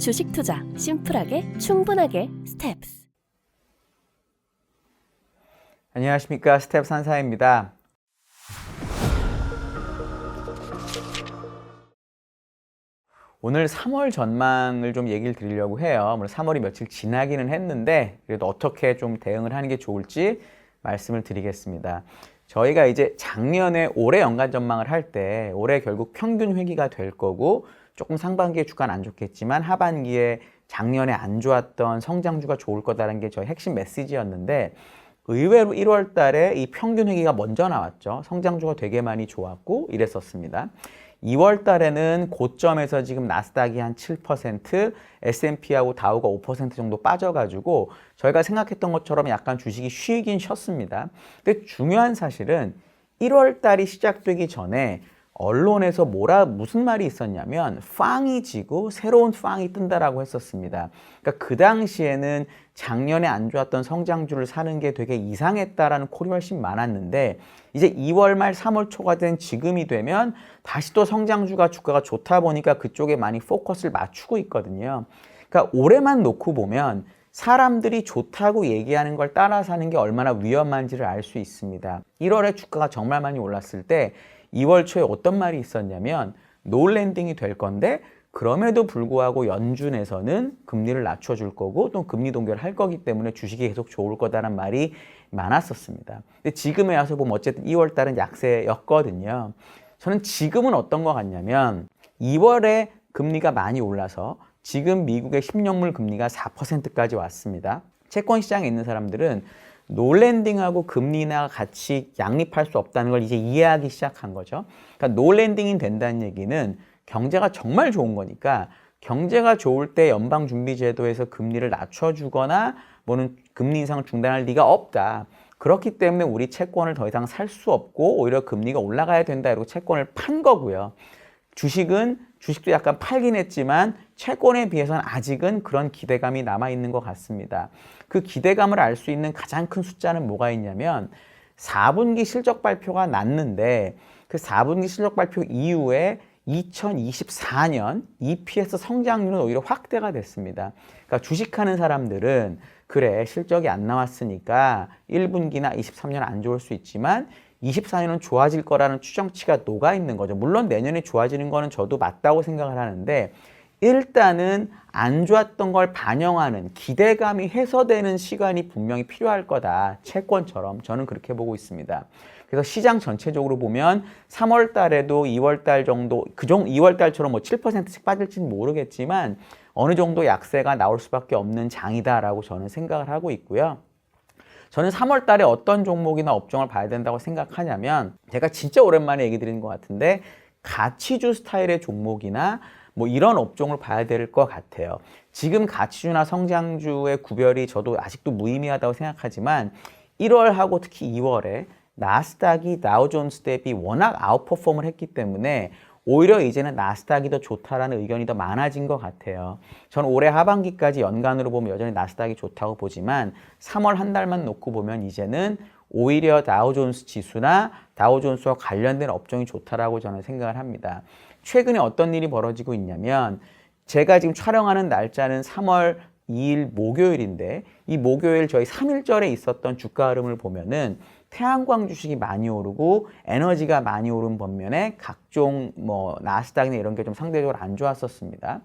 주식 투자 심플하게 충분하게 스텝스. 안녕하십니까, 스텝스 한사입니다. 오늘 3월 전망을 좀 얘기를 드리려고 해요. 3월이 며칠 지나기는 했는데 그래도 어떻게 좀 대응을 하는 게 좋을지 말씀을 드리겠습니다. 저희가 이제 작년에 올해 연간 전망을 할 때 올해 결국 평균 회귀가 될 거고 조금 상반기에 주가는 안 좋겠지만 하반기에 작년에 안 좋았던 성장주가 좋을 거다라는 게 저희 핵심 메시지였는데 의외로 1월 달에 이 평균 회귀가 먼저 나왔죠. 성장주가 되게 많이 좋았고 이랬었습니다. 2월 달에는 고점에서 지금 나스닥이 한 7%, S&P하고 다우가 5% 정도 빠져가지고 저희가 생각했던 것처럼 약간 주식이 쉬긴 쉬었습니다. 근데 중요한 사실은 1월 달이 시작되기 전에 언론에서 무슨 말이 있었냐면 팡이 지고 새로운 팡이 뜬다라고 했었습니다. 그러니까 그 당시에는 작년에 안 좋았던 성장주를 사는 게 되게 이상했다라는 콜이 훨씬 많았는데 이제 2월 말 3월 초가 된 지금이 되면 다시 또 성장주가 주가가 좋다 보니까 그쪽에 많이 포커스를 맞추고 있거든요. 그러니까 올해만 놓고 보면 사람들이 좋다고 얘기하는 걸 따라 사는 게 얼마나 위험한지를 알 수 있습니다. 1월에 주가가 정말 많이 올랐을 때 2월 초에 어떤 말이 있었냐면 노랜딩이 될 건데 그럼에도 불구하고 연준에서는 금리를 낮춰줄 거고 또 금리 동결을 할 거기 때문에 주식이 계속 좋을 거다라는 말이 많았었습니다. 근데 지금에 와서 보면 어쨌든 2월 달은 약세였거든요. 저는 지금은 어떤 것 같냐면 2월에 금리가 많이 올라서 지금 미국의 10년물 금리가 4%까지 왔습니다. 채권 시장에 있는 사람들은 노랜딩하고 금리나 같이 양립할 수 없다는 걸 이제 이해하기 시작한 거죠. 그러니까 노랜딩이 된다는 얘기는 경제가 정말 좋은 거니까 경제가 좋을 때 연방준비제도에서 금리를 낮춰주거나 뭐는 금리 인상을 중단할 리가 없다. 그렇기 때문에 우리 채권을 더 이상 살 수 없고 오히려 금리가 올라가야 된다 이러고 채권을 판 거고요. 주식도 약간 팔긴 했지만 채권에 비해서는 아직은 그런 기대감이 남아있는 것 같습니다. 그 기대감을 알 수 있는 가장 큰 숫자는 뭐가 있냐면 4분기 실적 발표가 났는데 그 4분기 실적 발표 이후에 2024년 EPS 성장률은 오히려 확대가 됐습니다. 그러니까 주식하는 사람들은 그래 실적이 안 나왔으니까 1분기나 23년 안 좋을 수 있지만 24년은 좋아질 거라는 추정치가 녹아 있는 거죠. 물론 내년에 좋아지는 거는 저도 맞다고 생각을 하는데 일단은 안 좋았던 걸 반영하는 기대감이 해소되는 시간이 분명히 필요할 거다. 채권처럼 저는 그렇게 보고 있습니다. 그래서 시장 전체적으로 보면 3월 달에도 2월 달 정도 2월 달처럼 뭐 7%씩 빠질지는 모르겠지만 어느 정도 약세가 나올 수밖에 없는 장이다라고 저는 생각을 하고 있고요. 저는 3월 달에 어떤 종목이나 업종을 봐야 된다고 생각하냐면 제가 진짜 오랜만에 얘기 드리는 것 같은데 가치주 스타일의 종목이나 뭐 이런 업종을 봐야 될 것 같아요. 지금 가치주나 성장주의 구별이 저도 아직도 무의미하다고 생각하지만 1월하고 특히 2월에 나스닥이 다우존스 대비 워낙 아웃퍼폼을 했기 때문에 오히려 이제는 나스닥이 더 좋다라는 의견이 더 많아진 것 같아요. 저는 올해 하반기까지 연간으로 보면 여전히 나스닥이 좋다고 보지만 3월 한 달만 놓고 보면 이제는 오히려 다우존스 지수나 다우존스와 관련된 업종이 좋다라고 저는 생각을 합니다. 최근에 어떤 일이 벌어지고 있냐면 제가 지금 촬영하는 날짜는 3월 2일 목요일인데 이 목요일 저희 3일절에 있었던 주가 흐름을 보면은 태양광 주식이 많이 오르고 에너지가 많이 오른 반면에 각종 뭐 나스닥이나 이런 게 좀 상대적으로 안 좋았었습니다.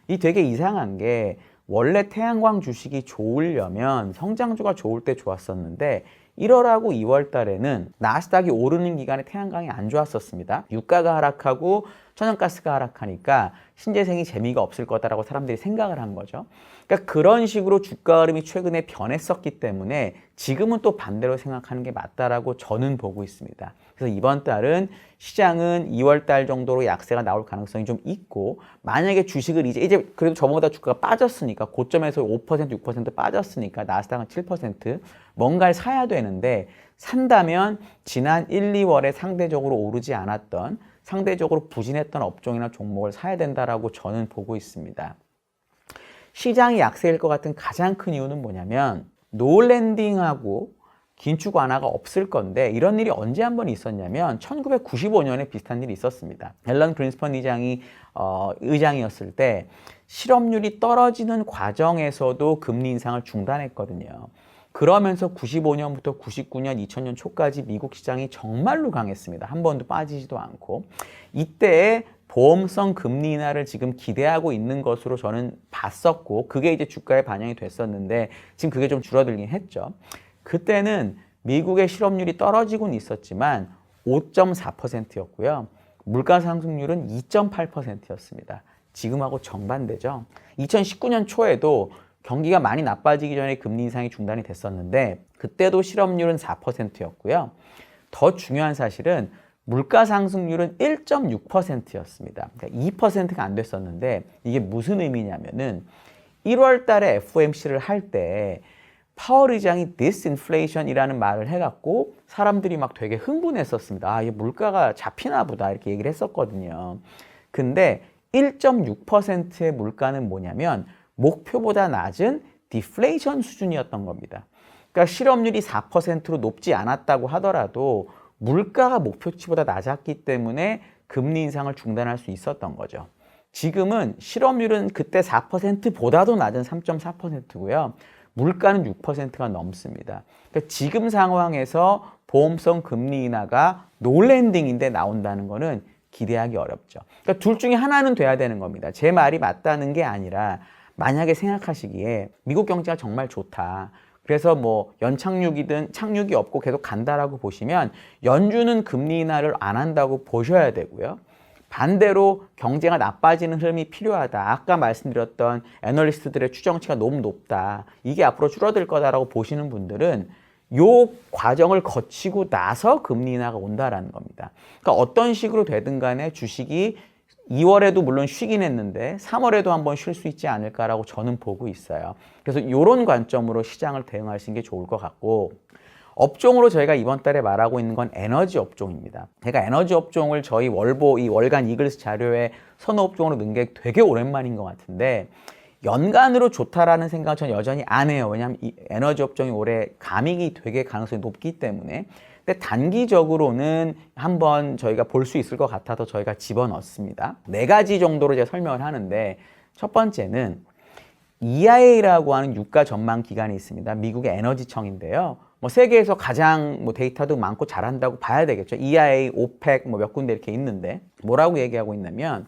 이 되게 이상한 게 원래 태양광 주식이 좋으려면 성장주가 좋을 때 좋았었는데 1월하고 2월 달에는 나스닥이 오르는 기간에 태양광이 안 좋았었습니다. 유가가 하락하고 천연가스가 하락하니까 신재생이 재미가 없을 거다라고 사람들이 생각을 한 거죠. 그러니까 그런 식으로 주가 흐름이 최근에 변했었기 때문에 지금은 또 반대로 생각하는 게 맞다라고 저는 보고 있습니다. 그래서 이번 달은 시장은 2월 달 정도로 약세가 나올 가능성이 좀 있고 만약에 주식을 이제 그래도 저번보다 주가가 빠졌으니까 고점에서 5%, 6% 빠졌으니까 나스닥은 7% 뭔가를 사야 되는데 산다면 지난 1, 2월에 상대적으로 오르지 않았던 상대적으로 부진했던 업종이나 종목을 사야 된다라고 저는 보고 있습니다. 시장이 약세일 것 같은 가장 큰 이유는 뭐냐면 노랜딩하고 긴축 완화가 없을 건데 이런 일이 언제 한 번 있었냐면 1995년에 비슷한 일이 있었습니다. 앨런 그린스펀 의장이었을 때 실업률이 떨어지는 과정에서도 금리 인상을 중단했거든요. 그러면서 95년부터 99년, 2000년 초까지 미국 시장이 정말로 강했습니다. 한 번도 빠지지도 않고. 이때에 보험성 금리 인하를 지금 기대하고 있는 것으로 저는 봤었고 그게 이제 주가에 반영이 됐었는데 지금 그게 좀 줄어들긴 했죠. 그때는 미국의 실업률이 떨어지고는 있었지만 5.4%였고요. 물가 상승률은 2.8%였습니다. 지금하고 정반대죠. 2019년 초에도 경기가 많이 나빠지기 전에 금리 인상이 중단이 됐었는데 그때도 실업률은 4%였고요. 더 중요한 사실은 물가 상승률은 1.6%였습니다. 그러니까 2%가 안 됐었는데 이게 무슨 의미냐면은 1월 달에 FOMC를 할 때 파월 의장이 disinflation이라는 말을 해갖고 사람들이 막 되게 흥분했었습니다. 아, 이 물가가 잡히나 보다 이렇게 얘기를 했었거든요. 근데 1.6%의 물가는 뭐냐면 목표보다 낮은 디플레이션 수준이었던 겁니다. 그러니까 실업률이 4%로 높지 않았다고 하더라도 물가가 목표치보다 낮았기 때문에 금리 인상을 중단할 수 있었던 거죠. 지금은 실업률은 그때 4%보다도 낮은 3.4%고요. 물가는 6%가 넘습니다. 그러니까 지금 상황에서 보험성 금리 인하가 노랜딩인데 나온다는 거는 기대하기 어렵죠. 그러니까 둘 중에 하나는 돼야 되는 겁니다. 제 말이 맞다는 게 아니라 만약에 생각하시기에 미국 경제가 정말 좋다. 그래서 뭐 연착륙이든 착륙이 없고 계속 간다라고 보시면 연준은 금리 인하를 안 한다고 보셔야 되고요. 반대로 경제가 나빠지는 흐름이 필요하다. 아까 말씀드렸던 애널리스트들의 추정치가 너무 높다. 이게 앞으로 줄어들 거다라고 보시는 분들은 요 과정을 거치고 나서 금리 인하가 온다라는 겁니다. 그러니까 어떤 식으로 되든 간에 주식이 2월에도 물론 쉬긴 했는데 3월에도 한번 쉴 수 있지 않을까라고 저는 보고 있어요. 그래서 이런 관점으로 시장을 대응하시는 게 좋을 것 같고 업종으로 저희가 이번 달에 말하고 있는 건 에너지 업종입니다. 제가 에너지 업종을 저희 월보 이 월간 이글스 자료에 선호 업종으로 넣은 게 되게 오랜만인 것 같은데 연간으로 좋다라는 생각은 전 여전히 안 해요. 왜냐하면 이 에너지 업종이 올해 감익이 되게 가능성이 높기 때문에. 근데 단기적으로는 한번 저희가 볼 수 있을 것 같아서 저희가 집어넣습니다. 4가지 정도로 제가 설명을 하는데 첫 번째는 EIA라고 하는 유가 전망 기관이 있습니다. 미국의 에너지청인데요. 뭐 세계에서 가장 뭐 데이터도 많고 잘한다고 봐야 되겠죠. EIA, OPEC 뭐 몇 군데 이렇게 있는데 뭐라고 얘기하고 있냐면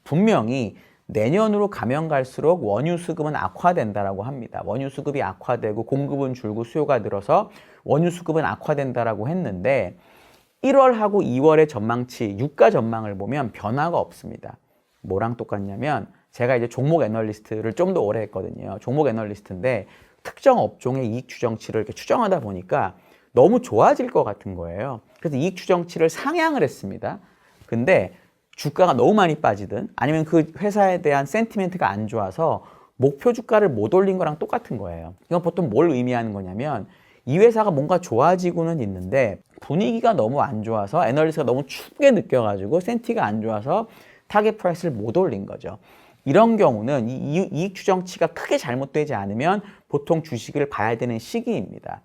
분명히 내년으로 가면 갈수록 원유 수급은 악화된다라고 합니다. 원유 수급이 악화되고 공급은 줄고 수요가 늘어서 원유 수급은 악화된다라고 했는데 1월하고 2월의 전망치, 유가 전망을 보면 변화가 없습니다. 뭐랑 똑같냐면 제가 이제 종목 애널리스트를 좀 더 오래 했거든요. 종목 애널리스트인데 특정 업종의 이익 추정치를 이렇게 추정하다 보니까 너무 좋아질 것 같은 거예요. 그래서 이익 추정치를 상향을 했습니다. 근데 주가가 너무 많이 빠지든 아니면 그 회사에 대한 센티멘트가 안 좋아서 목표 주가를 못 올린 거랑 똑같은 거예요. 이건 보통 뭘 의미하는 거냐면 이 회사가 뭔가 좋아지고는 있는데 분위기가 너무 안 좋아서 애널리스트가 너무 춥게 느껴가지고 센티가 안 좋아서 타겟 프라이스를 못 올린 거죠. 이런 경우는 이 이익 추정치가 크게 잘못되지 않으면 보통 주식을 봐야 되는 시기입니다.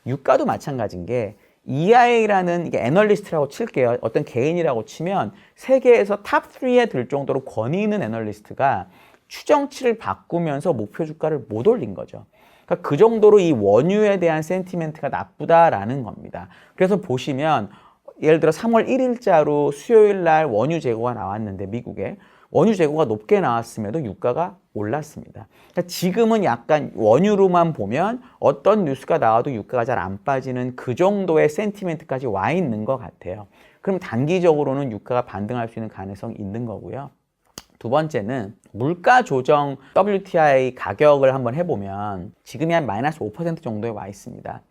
유가도 마찬가지인 게 EIA라는 이게 애널리스트라고 칠게요. 어떤 개인이라고 치면 세계에서 탑 3에 들 정도로 권위 있는 애널리스트가 추정치를 바꾸면서 목표 주가를 못 올린 거죠. 그러니까 그 정도로 이 원유에 대한 센티멘트가 나쁘다라는 겁니다. 그래서 보시면 예를 들어 3월 1일자로 수요일 날 원유 재고가 나왔는데 미국에 원유 재고가 높게 나왔음에도 유가가 올랐습니다. 그러니까 지금은 약간 원유로만 보면 어떤 뉴스가 나와도 유가가 잘 안 빠지는 그 정도의 센티멘트까지 와 있는 것 같아요. 그럼 단기적으로는 유가가 반등할 수 있는 가능성이 있는 거고요. 두 번째는 물가 조정 WTI 가격을 한번 해보면 지금이 한 마이너스 5% 정도에 와 있습니다.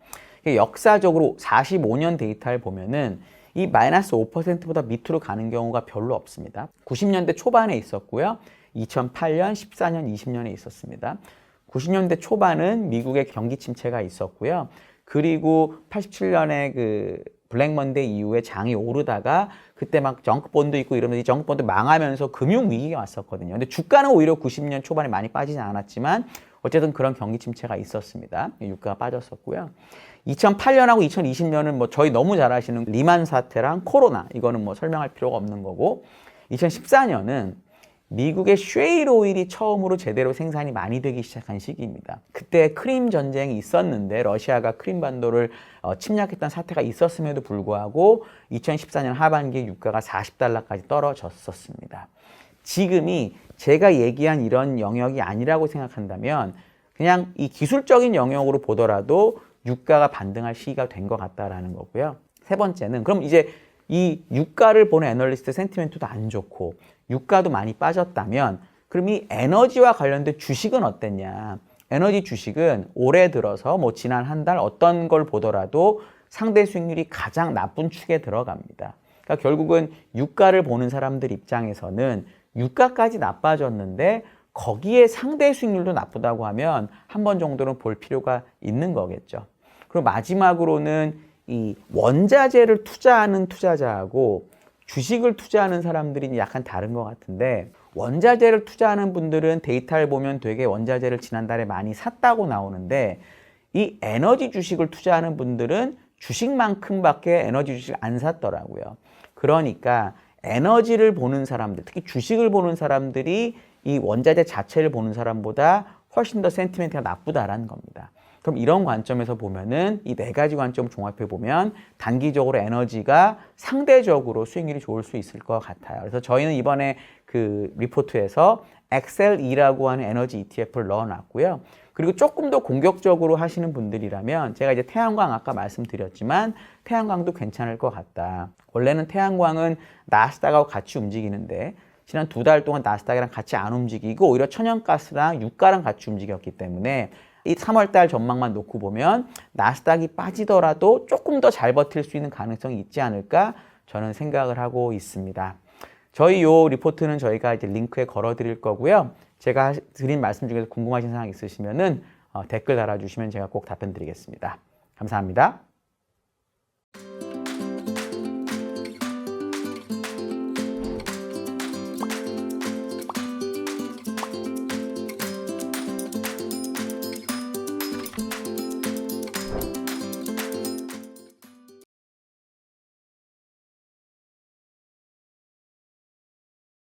역사적으로 45년 데이터를 보면은 이 마이너스 5%보다 밑으로 가는 경우가 별로 없습니다. 90년대 초반에 있었고요. 2008년, 14년, 20년에 있었습니다. 90년대 초반은 미국의 경기 침체가 있었고요. 그리고 87년에 그 블랙 먼데이 이후에 장이 오르다가 그때 막 정크본드 있고 이러면서 이 정크본드 망하면서 금융위기가 왔었거든요. 근데 주가는 오히려 90년 초반에 많이 빠지지 않았지만 어쨌든 그런 경기 침체가 있었습니다. 유가가 빠졌었고요. 2008년하고 2020년은 뭐 저희 너무 잘 아시는 리만 사태랑 코로나, 이거는 뭐 설명할 필요가 없는 거고, 2014년은 미국의 쉐일 오일이 처음으로 제대로 생산이 많이 되기 시작한 시기입니다. 그때 크림 전쟁이 있었는데 러시아가 크림 반도를 침략했던 사태가 있었음에도 불구하고 2014년 하반기에 유가가 40달러까지 떨어졌었습니다. 지금이 제가 얘기한 이런 영역이 아니라고 생각한다면 그냥 이 기술적인 영역으로 보더라도 유가가 반등할 시기가 된 것 같다라는 거고요. 세 번째는 그럼 이제 이 유가를 보는 애널리스트 센티멘트도 안 좋고 유가도 많이 빠졌다면 그럼 이 에너지와 관련된 주식은 어땠냐? 에너지 주식은 올해 들어서 뭐 지난 한 달 어떤 걸 보더라도 상대 수익률이 가장 나쁜 축에 들어갑니다. 그러니까 결국은 유가를 보는 사람들 입장에서는 유가까지 나빠졌는데 거기에 상대 수익률도 나쁘다고 하면 한 번 정도는 볼 필요가 있는 거겠죠. 그리고 마지막으로는 이 원자재를 투자하는 투자자하고 주식을 투자하는 사람들이 약간 다른 것 같은데, 원자재를 투자하는 분들은 데이터를 보면 되게 원자재를 지난달에 많이 샀다고 나오는데, 이 에너지 주식을 투자하는 분들은 주식만큼밖에 에너지 주식을 안 샀더라고요. 그러니까 에너지를 보는 사람들, 특히 주식을 보는 사람들이 이 원자재 자체를 보는 사람보다 훨씬 더 센티멘트가 나쁘다라는 겁니다. 그럼 이런 관점에서 보면은 이 네 가지 관점 종합해 보면 단기적으로 에너지가 상대적으로 수익률이 좋을 수 있을 것 같아요. 그래서 저희는 이번에 그 리포트에서 XLE라고 하는 에너지 ETF를 넣어놨고요. 그리고 조금 더 공격적으로 하시는 분들이라면 제가 이제 태양광 아까 말씀드렸지만 태양광도 괜찮을 것 같다. 원래는 태양광은 나스닥하고 같이 움직이는데 지난 2달 동안 나스닥이랑 같이 안 움직이고 오히려 천연가스랑 유가랑 같이 움직였기 때문에 이 3월달 전망만 놓고 보면 나스닥이 빠지더라도 조금 더 잘 버틸 수 있는 가능성이 있지 않을까 저는 생각을 하고 있습니다. 저희 요 리포트는 저희가 이제 링크에 걸어 드릴 거고요. 제가 드린 말씀 중에서 궁금하신 사항 있으시면은 댓글 달아주시면 제가 꼭 답변 드리겠습니다. 감사합니다.